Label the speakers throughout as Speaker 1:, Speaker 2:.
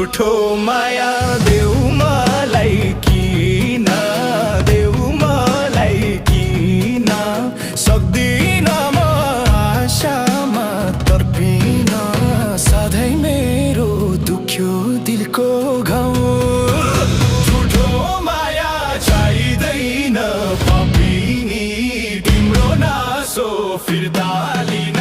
Speaker 1: झुठो माया देऊ मलाई किन, देऊ मलाई किन। सक्दिन म आशामा तर्पिन, सधैँ मेरो दुख्यो दिलको घाउ। झुठो माया चाहिँदैन पापिनी, तिम्रो नासो फिर्ता लिन।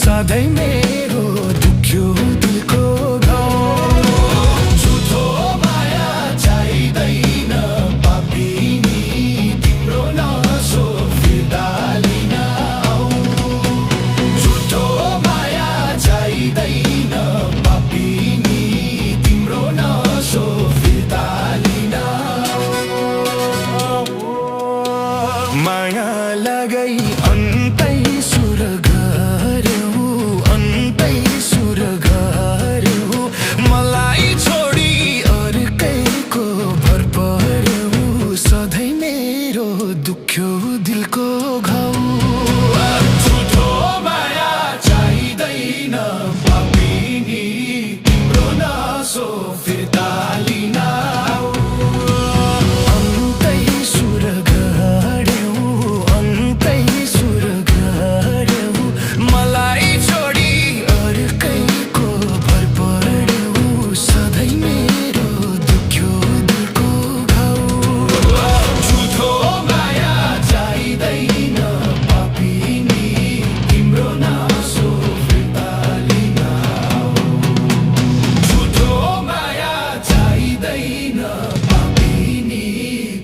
Speaker 1: सधैँ मेरो दुख्यो दिलको घाउ। झुठो माया चाहिँदैन पापिनी, तिम्रो नासो फिर्ता लिन आऊ। झुठो माया चाहिँदैन पापिनी, तिम्रो नासो फिर्ता लिन आऊ। माया लगाई अन्तै सुर्ग मलाई छोडी अर्कैको भर पर्यो, सधैँ मेरो दुख्यो दिलको घाउ। झुठो माया चाहिँदैन पापिनी, तिम्रो नासो फिर्ता लिन आऊ। अन्तै सुर गढ्यौ, अन्तै सुर गढ्यौ, मलाई छोडी अर्कैको भर पर्यो, सधैँ मेरो दुख्यो दिलको घाउ। झुठो माया चाहिँदैन पापिनी, तिम्रो नासो फिर्ता लिन आऊ। झुठो माया चाहिँदैन पापिनी,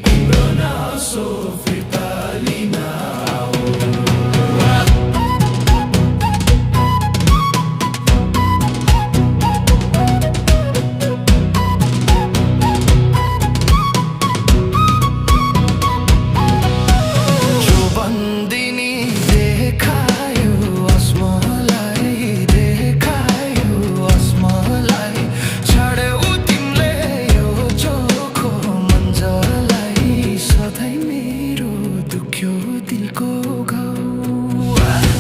Speaker 1: तिम्रो नासो फिर्ता लिन आऊ।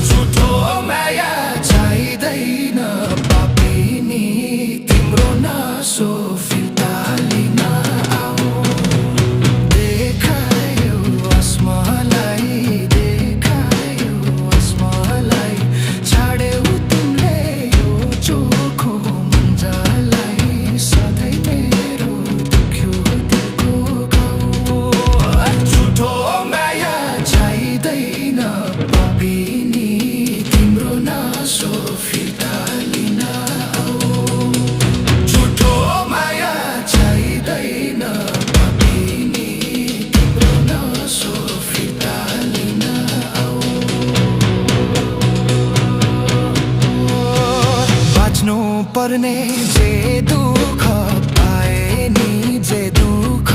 Speaker 1: झुठो माया चाहिँदैन पापिनी, तिम्रो नासो फिर्ता लिन आऊ। देखायो आसमानलाई, देखायो आसमानलाई, छाड्यौ तिमीले यो चोखो मन्जरलाई, सधैँ मेरो दुख्यो दिलको घाउ। झुठो माया चाहिँदैन पापिनी, तिम्रो नासो फिर्ता लिन आऊ। झुठो माया चाहिँदैन पापिनी, तिम्रो नासो फिर्ता लिन आऊ। बाँच्नु पर्ने जे दुःख पाए नि, जे दुःख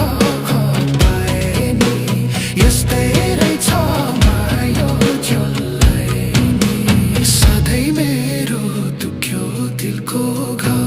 Speaker 1: पाए नि, यस्तै रहेछ माया झोलै नि, सधैँ मेरो दुख्यो दिलको घाउ।